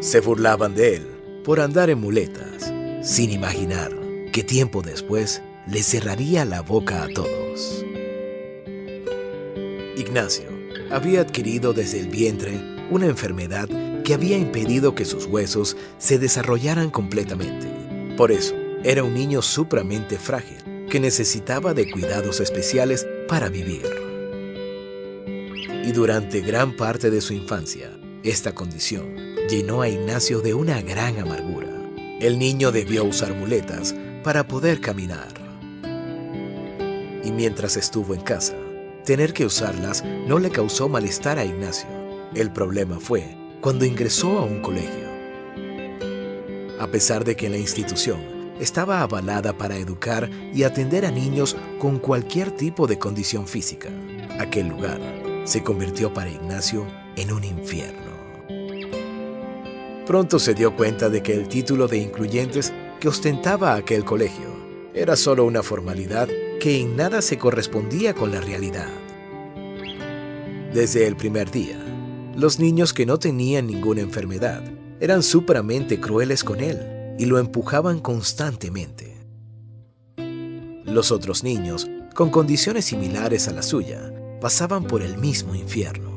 Se burlaban de él por andar en muletas, sin imaginar que tiempo después le cerraría la boca a todos. Ignacio había adquirido desde el vientre una enfermedad que había impedido que sus huesos se desarrollaran completamente. Por eso, era un niño supremamente frágil que necesitaba de cuidados especiales para vivir. Y durante gran parte de su infancia, esta condición llenó a Ignacio de una gran amargura. El niño debió usar muletas para poder caminar. Y mientras estuvo en casa, tener que usarlas no le causó malestar a Ignacio. El problema fue cuando ingresó a un colegio. A pesar de que la institución estaba avalada para educar y atender a niños con cualquier tipo de condición física, aquel lugar se convirtió para Ignacio en un infierno. Pronto se dio cuenta de que el título de incluyentes que ostentaba aquel colegio era solo una formalidad que en nada se correspondía con la realidad. Desde el primer día, los niños que no tenían ninguna enfermedad eran supremamente crueles con él y lo empujaban constantemente. Los otros niños, con condiciones similares a la suya, pasaban por el mismo infierno.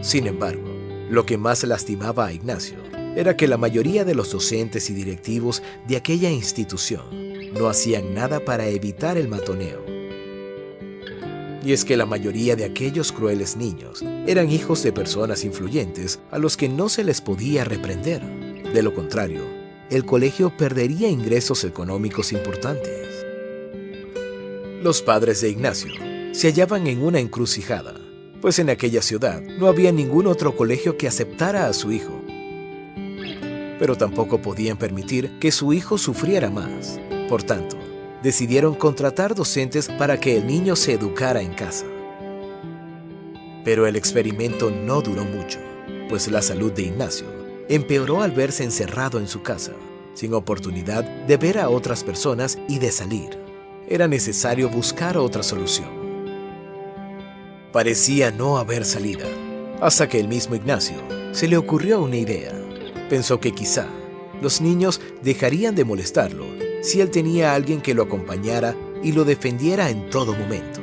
Sin embargo, lo que más lastimaba a Ignacio era que la mayoría de los docentes y directivos de aquella institución no hacían nada para evitar el matoneo. Y es que la mayoría de aquellos crueles niños eran hijos de personas influyentes a los que no se les podía reprender. De lo contrario, el colegio perdería ingresos económicos importantes. Los padres de Ignacio se hallaban en una encrucijada, pues en aquella ciudad no había ningún otro colegio que aceptara a su hijo. Pero tampoco podían permitir que su hijo sufriera más. Por tanto, decidieron contratar docentes para que el niño se educara en casa. Pero el experimento no duró mucho, pues la salud de Ignacio empeoró al verse encerrado en su casa, sin oportunidad de ver a otras personas y de salir. Era necesario buscar otra solución. Parecía no haber salida, hasta que el mismo Ignacio se le ocurrió una idea. Pensó que quizá los niños dejarían de molestarlo si él tenía a alguien que lo acompañara y lo defendiera en todo momento.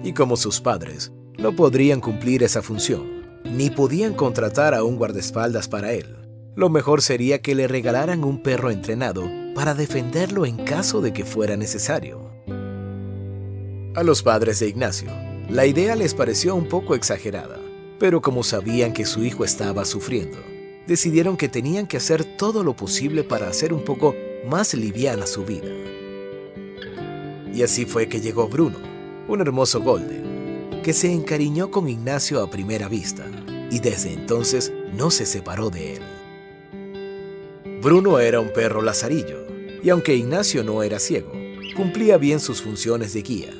Y como sus padres no podrían cumplir esa función, ni podían contratar a un guardaespaldas para él, lo mejor sería que le regalaran un perro entrenado para defenderlo en caso de que fuera necesario. A los padres de Ignacio, la idea les pareció un poco exagerada, pero como sabían que su hijo estaba sufriendo, decidieron que tenían que hacer todo lo posible para hacer un poco más liviana su vida. Y así fue que llegó Bruno, un hermoso golden, que se encariñó con Ignacio a primera vista, y desde entonces no se separó de él. Bruno era un perro lazarillo, y aunque Ignacio no era ciego, cumplía bien sus funciones de guía.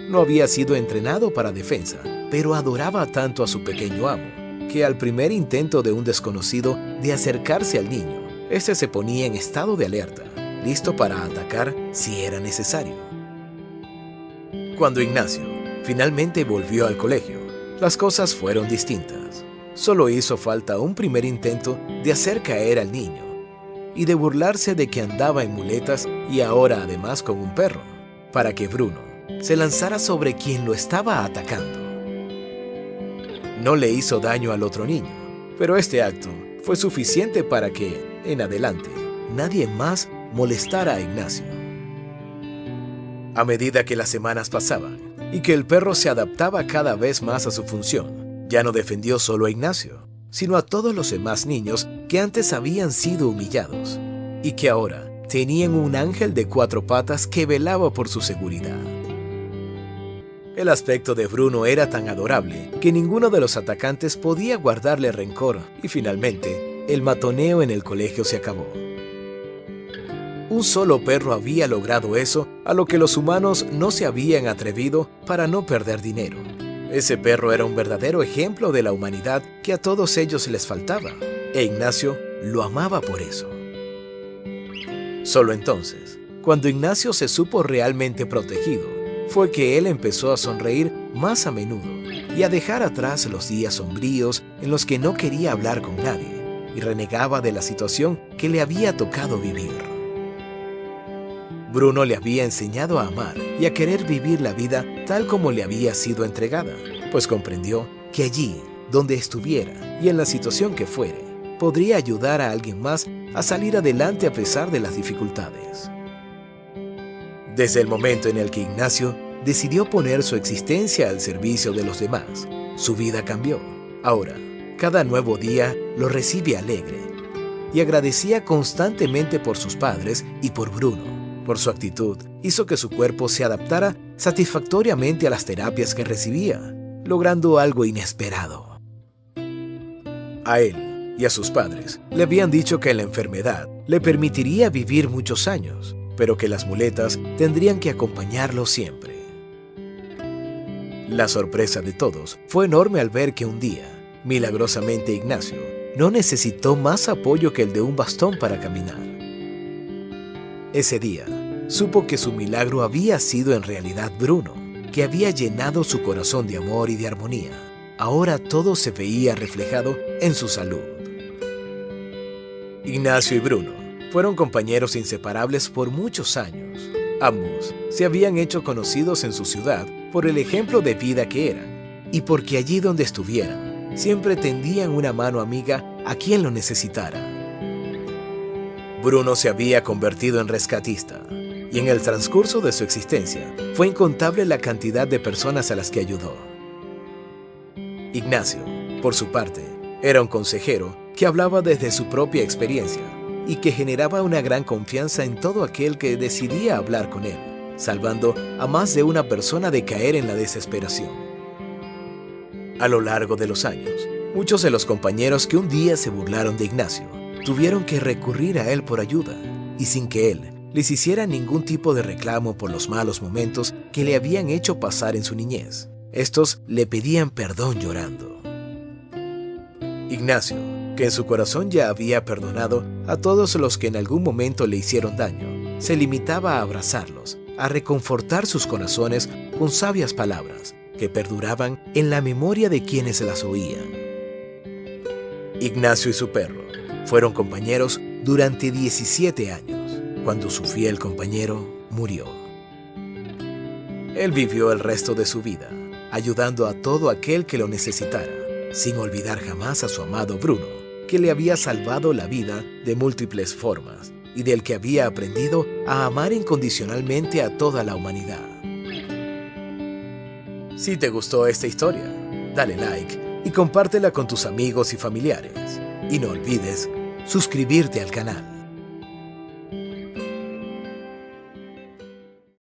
No había sido entrenado para defensa, pero adoraba tanto a su pequeño amo, que al primer intento de un desconocido de acercarse al niño, este se ponía en estado de alerta, listo para atacar si era necesario. Cuando Ignacio finalmente volvió al colegio, las cosas fueron distintas. Solo hizo falta un primer intento de hacer caer al niño y de burlarse de que andaba en muletas y ahora además con un perro, para que Bruno se lanzara sobre quien lo estaba atacando. No le hizo daño al otro niño, pero este acto fue suficiente para que, en adelante, nadie más molestara a Ignacio. A medida que las semanas pasaban y que el perro se adaptaba cada vez más a su función, ya no defendió solo a Ignacio, sino a todos los demás niños que antes habían sido humillados y que ahora tenían un ángel de 4 patas que velaba por su seguridad. El aspecto de Bruno era tan adorable que ninguno de los atacantes podía guardarle rencor y finalmente el matoneo en el colegio se acabó. Un solo perro había logrado eso a lo que los humanos no se habían atrevido para no perder dinero. Ese perro era un verdadero ejemplo de la humanidad que a todos ellos les faltaba, e Ignacio lo amaba por eso. Solo entonces, cuando Ignacio se supo realmente protegido, fue que él empezó a sonreír más a menudo y a dejar atrás los días sombríos en los que no quería hablar con nadie y renegaba de la situación que le había tocado vivir. Bruno le había enseñado a amar y a querer vivir la vida tal como le había sido entregada, pues comprendió que allí, donde estuviera y en la situación que fuere, podría ayudar a alguien más a salir adelante a pesar de las dificultades. Desde el momento en el que Ignacio decidió poner su existencia al servicio de los demás, su vida cambió. Ahora, cada nuevo día lo recibe alegre y agradecía constantemente por sus padres y por Bruno. Por su actitud, hizo que su cuerpo se adaptara satisfactoriamente a las terapias que recibía, logrando algo inesperado. A él y a sus padres le habían dicho que la enfermedad le permitiría vivir muchos años, pero que las muletas tendrían que acompañarlo siempre. La sorpresa de todos fue enorme al ver que un día, milagrosamente, Ignacio no necesitó más apoyo que el de un bastón para caminar. Ese día, supo que su milagro había sido en realidad Bruno, que había llenado su corazón de amor y de armonía. Ahora todo se veía reflejado en su salud. Ignacio y Bruno fueron compañeros inseparables por muchos años. Ambos se habían hecho conocidos en su ciudad por el ejemplo de vida que eran, y porque allí donde estuvieran, siempre tendían una mano amiga a quien lo necesitara. Bruno se había convertido en rescatista, y en el transcurso de su existencia fue incontable la cantidad de personas a las que ayudó. Ignacio, por su parte, era un consejero que hablaba desde su propia experiencia y que generaba una gran confianza en todo aquel que decidía hablar con él, salvando a más de una persona de caer en la desesperación. A lo largo de los años, muchos de los compañeros que un día se burlaron de Ignacio tuvieron que recurrir a él por ayuda, y sin que él les hiciera ningún tipo de reclamo por los malos momentos que le habían hecho pasar en su niñez. Estos le pedían perdón llorando. Ignacio, que en su corazón ya había perdonado a todos los que en algún momento le hicieron daño, se limitaba a abrazarlos, a reconfortar sus corazones con sabias palabras que perduraban en la memoria de quienes las oían. Ignacio y su perro fueron compañeros durante 17 años, cuando su fiel compañero murió. Él vivió el resto de su vida, ayudando a todo aquel que lo necesitara, sin olvidar jamás a su amado Bruno, que le había salvado la vida de múltiples formas y del que había aprendido a amar incondicionalmente a toda la humanidad. Si te gustó esta historia, dale like y compártela con tus amigos y familiares. Y no olvides suscribirte al canal.